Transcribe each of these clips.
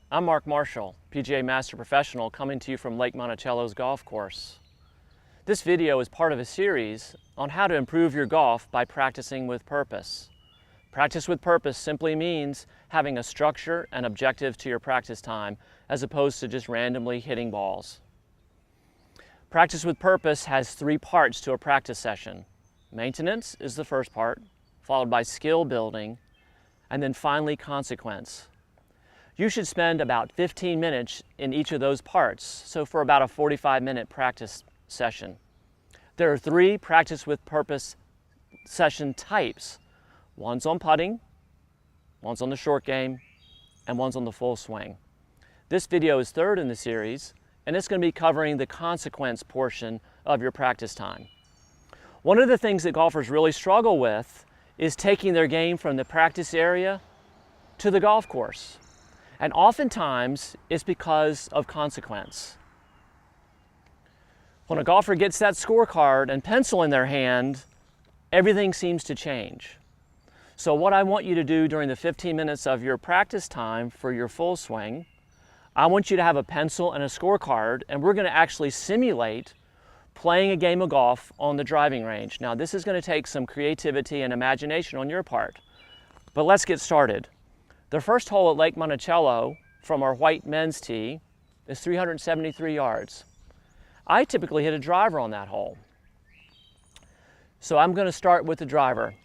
I'm Mark Marshall, PGA Master Professional, coming to you from Lake Monticello's golf course. This video is part of a series on how to improve your golf by practicing with purpose. Practice with purpose simply means having a structure and objective to your practice time as opposed to just randomly hitting balls. Practice with purpose has three parts to a practice session. Maintenance is the first part, followed by skill building, and then finally consequence. You should spend about 15 minutes in each of those parts, so for about a 45-minute practice session. There are three practice with purpose session types. One's on putting, one's on the short game, and one's on the full swing. This video is third in the series, and it's going to be covering the consequence portion of your practice time. One of the things that golfers really struggle with is taking their game from the practice area to the golf course. And oftentimes, it's because of consequence. When a golfer gets that scorecard and pencil in their hand, everything seems to change. So what I want you to do during the 15 minutes of your practice time for your full swing, I want you to have a pencil and a scorecard, and we're going to actually simulate playing a game of golf on the driving range. Now, this is going to take some creativity and imagination on your part, but let's get started. The first hole at Lake Monticello from our white men's tee is 373 yards. I typically hit a driver on that hole. So I'm going to start with the driver.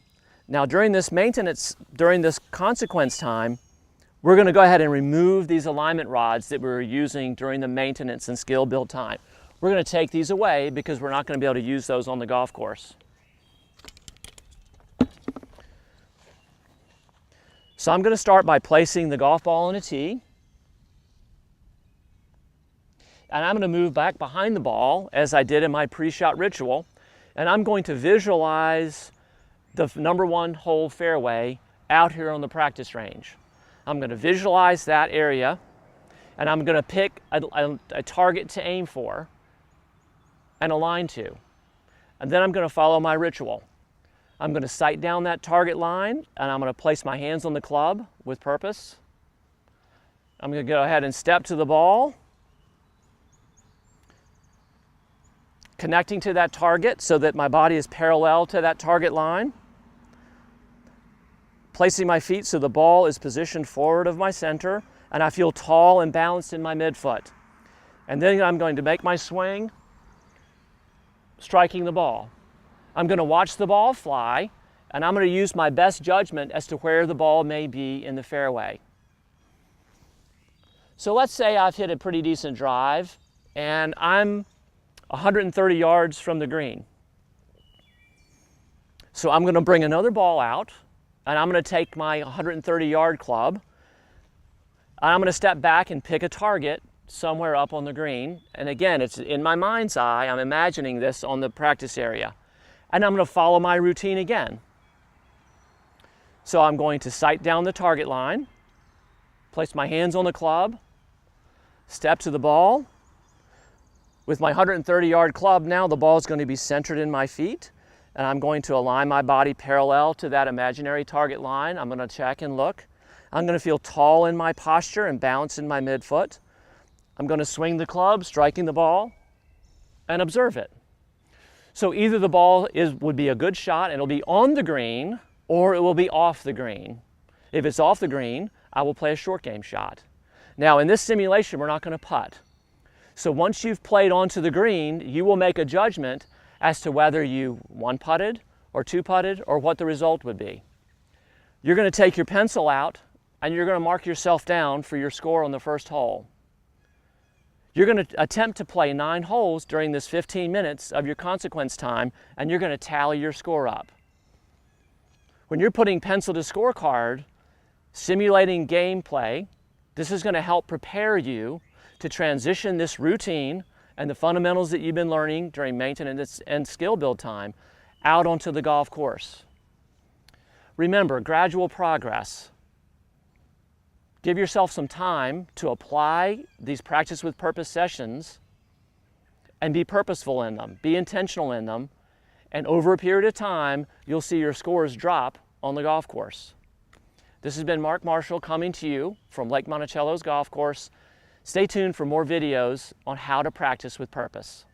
Now during this consequence time, we're going to go ahead and remove these alignment rods that we were using during the maintenance and skill build time. We're going to take these away because we're not going to be able to use those on the golf course. So I'm going to start by placing the golf ball on a tee. And I'm going to move back behind the ball as I did in my pre-shot ritual. And I'm going to visualize the number one hole fairway out here on the practice range. I'm going to visualize that area, and I'm going to pick a target to aim for and a line to. And then I'm going to follow my ritual. I'm going to sight down that target line, and I'm going to place my hands on the club with purpose. I'm going to go ahead and step to the ball, connecting to that target so that my body is parallel to that target line. Placing my feet so the ball is positioned forward of my center, and I feel tall and balanced in my midfoot. And then I'm going to make my swing, striking the ball. I'm going to watch the ball fly, and I'm going to use my best judgment as to where the ball may be in the fairway. So let's say I've hit a pretty decent drive, and I'm 130 yards from the green. So I'm going to bring another ball out, and I'm going to take my 130-yard club, and I'm going to step back and pick a target somewhere up on the green. And again, it's in my mind's eye, I'm imagining this on the practice area. And I'm going to follow my routine again. So I'm going to sight down the target line, place my hands on the club, step to the ball. With my 130-yard club now, the ball is going to be centered in my feet, and I'm going to align my body parallel to that imaginary target line. I'm going to check and look. I'm going to feel tall in my posture and balanced in my midfoot. I'm going to swing the club, striking the ball, and observe it. So either the ball would be a good shot and it'll be on the green, or it will be off the green. If it's off the green, I will play a short game shot. Now in this simulation, we're not going to putt. So once you've played onto the green, you will make a judgment as to whether you one putted or two putted or what the result would be. You're going to take your pencil out and you're going to mark yourself down for your score on the first hole. You're going to attempt to play 9 holes during this 15 minutes of your consequence time, and you're going to tally your score up. When you're putting pencil to scorecard, simulating gameplay, this is going to help prepare you to transition this routine and the fundamentals that you've been learning during maintenance and skill build time out onto the golf course. Remember, gradual progress. Give yourself some time to apply these practice with purpose sessions and be purposeful in them, be intentional in them, and over a period of time, you'll see your scores drop on the golf course. This has been Mark Marshall coming to you from Lake Monticello's golf course. Stay tuned for more videos on how to practice with purpose.